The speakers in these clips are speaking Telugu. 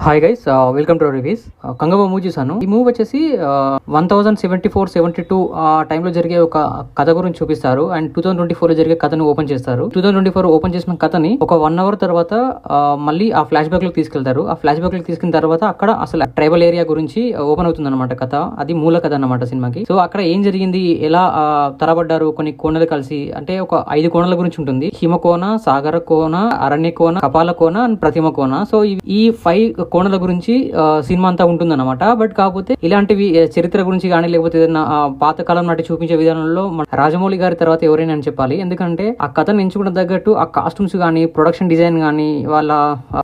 Hi guys, welcome to reviews. Kanguva movie చూసాను. ఈ మూవీ వచ్చేసి 1074-72 ఆ టైంలో జరిగే ఒక కథ గురించి చూపిస్తారు. అండ్ 2024 లో జరిగే కథను ఓపెన్ చేస్తారు. 2024 ఓపెన్ చేసిన కథని ఒక 1 hour తర్వాత మళ్ళీ ఆ ఫ్లాష్ బ్యాక్ లోకి తీసుకెళ్తారు. ఆ ఫ్లాష్ బ్యాక్ లోకి తీసుకున్న తర్వాత అక్కడ అసలు ట్రైబల్ ఏరియా గురించి ఓపెన్ అవుతుంది అనమాట కథ. అది మూల కథ అన్నమాట సినిమాకి. సో అక్కడ ఏం జరిగింది, ఎలా తరబడ్డారు కొన్ని కోణలు కలిసి, అంటే ఒక 5 కోణల గురించి ఉంటుంది. హిమకోన, సాగర కోన, అరణ్య కోన, కపాల కోన అండ్ ప్రతిమ కోన. సో ఈ 5 కోణల గురించి సినిమా అంతా ఉంటుందన్నమాట. బట్ కాకపోతే ఇలాంటివి చరిత్ర గురించి కానీ లేకపోతే ఏదైనా పాతకాలం నాటి చూపించే విధానంలో రాజమౌళి గారి తర్వాత ఎవరైనా అని చెప్పాలి. ఎందుకంటే ఆ కథను ఎంచుకున్న తగ్గట్టు ఆ కాస్ట్యూమ్స్ కానీ, ప్రొడక్షన్ డిజైన్ కానీ, వాళ్ళ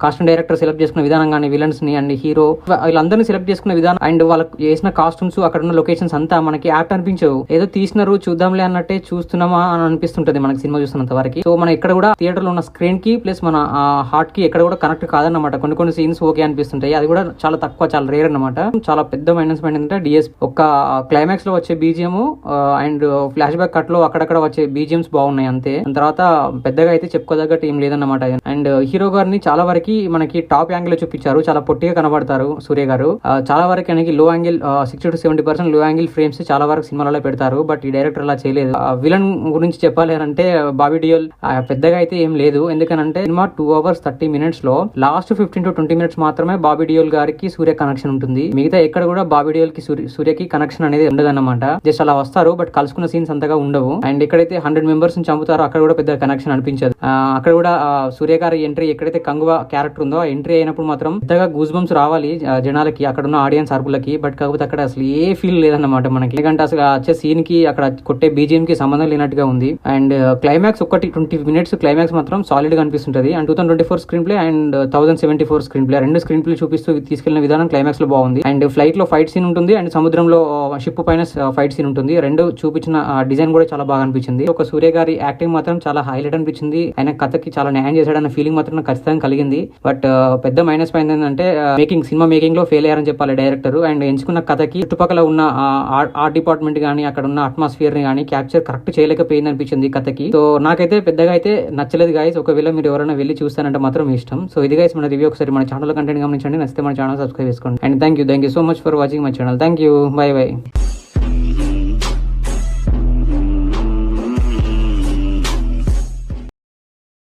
కాస్ట్యూమ్ డైరెక్టర్ సెలెక్ట్ చేసుకున్న విధానం కానీ, విలన్స్ ని అండ్ హీరో వీళ్ళందరినీ సెలెక్ట్ చేసుకున్న విధానం అండ్ వాళ్ళకి వేసిన కాస్ట్యూమ్స్, అక్కడ ఉన్న లొకేషన్స్ అంతా మనకి యాక్ట్ అనిపించవు. ఏదో తీసినారు చూద్దాంలే అన్నట్టే చూస్తున్నామా అని అనిపిస్తుంటది మనకి సినిమా చూస్తున్నంత వరకు. సో మన ఇక్కడ కూడా థియేటర్ లో ఉన్న స్క్రీన్ కి ప్లస్ మన హార్ట్ కి ఎక్కడ కూడా కనెక్ట్ కాదన్నమాట. కొన్ని సీన్స్ ఓకే అనిపిస్తుంటాయి, అది కూడా చాలా తక్కువ, చాలా రేర్ అన్నమాట. చాలా పెద్ద మైనస్ పాయింట్ ఏంటంటే డిఎస్పీ ఒక క్లైమాక్స్ లో వచ్చే BGM and flash back cut లో అక్కడక్కడ వచ్చే బీజిఎంస్ బాగున్నాయి అంతే. తర్వాత పెద్దగా అయితే చెప్పుకోదగ్గట్టు ఏం లేదన్నమాట. అండ్ హీరో గారిని చాలా వరకు మనకి టాప్ యాంగిల్ లో చూపించారు. చాలా పొట్టిగా కనబడతారు సూర్య గారు. చాలా వరకు ఆయనకి low angle 60-70% low angle frames చాలా వరకు సినిమాలలో పెడతారు. బట్ ఈ డైరెక్టర్ అలా చేయలేదు. విలన్ గురించి చెప్పాలి అంటే బాబీ డియోల్ పెద్దగా అయితే ఏం లేదు. ఎందుకనంటే సినిమా 2 hours 30 minutes లో లాస్ట్ 15-20 minutes మాత్రమే బాబీ డియోల్ గారికి సూర్య కనెక్షన్ ఉంటుంది. మిగతా ఎక్కడ కూడా బాబీ డియోల్ కి సూర్యకి కనెక్షన్ అనేది ఉండదన్నమాట. జస్ట్ అలా వస్తారు, బట్ కలుసుకున్న సీన్స్ అంతగా ఉండవు. అండ్ ఎక్కడైతే 100 members ని చంపుతారో అక్కడ కూడా పెద్ద కనెక్షన్ అనిపించదు. అక్కడ కూడా సూర్య గారి ఎంట్రీ, ఎక్కడైతే కంగువ క్యారెక్టర్ ఉందో ఆ ఎంట్రీ అయినప్పుడు మాత్రం పెద్దగా గూస్ బంప్స్ రావాలి జనాలకి, అక్కడ ఉన్న ఆడియన్స్ అర్పులకి. బట్ కాకపోతే అక్కడ అసలు ఏ ఫీల్ లేదన్నమాట మనకి. ఎందుకంటే అసలు వచ్చే సీన్ కి అక్కడ కొట్టే బీజిఎం కి సంబంధం లేనట్టుగా ఉంది. అండ్ క్లైమాక్స్ 20 minutes క్లైమాక్స్ మాత్రం సాలిడ్ గా అనిపిస్తుంటది. And 2024 screenplay and 1074 screenplay, రెండు స్క్రీన్ ప్లే చూపిస్తూ తీసుకెళ్లిన విధానం క్లైమాక్స్ లో బాగుంది. అండ్ ఫ్లైట్ లో ఫైట్ సీన్ ఉంటుంది అండ్ సముద్రంలో షిప్ పైన ఫైట్ సీన్ ఉంటుంది. రెండు చూపించిన డిజైన్ కూడా చాలా బాగా అనిపించింది. ఒక సూర్య గారి యాక్టింగ్ మాత్రం చాలా హైలైట్ అనిపించింది. ఆయన కథకి చాలా న్యాయం చేశాడన్న ఫీలింగ్ మాత్రం నాకు ఖచ్చితంగా కలిగింది. బట్ పెద్ద మైనస్ పాయింట్ ఏంటంటే సినిమా మేకింగ్ లో ఫెయిల్ అయ్యారని చెప్పాలి డైరెక్టర్. అండ్ ఎంచుకున్న కథకి చుట్టుపక్కల ఉన్న ఆర్ట్ డిపార్ట్మెంట్ గానీ, అక్కడ ఉన్న అట్మాస్ఫియర్ ని కానీ క్యాప్చర్ కరెక్ట్ చేయలేకపోయింది అనిపించింది కథకి. సో నాకైతే పెద్దగా అయితే నచ్చలేదు గైస్. ఒకవేళ మీరు ఎవరైనా వెళ్ళి చూస్తానంటే మాత్రం ఇష్టం. సో ఇది గైస్ మన రివ్యూ. ఒకసారి మన ఛానల్ కంటెంట్ గమనించండి, నచ్చితే మన ఛానల్ సబ్స్క్రైబ్ చేసుకోండి. And thank you so much for watching my channel. Thank you, by by.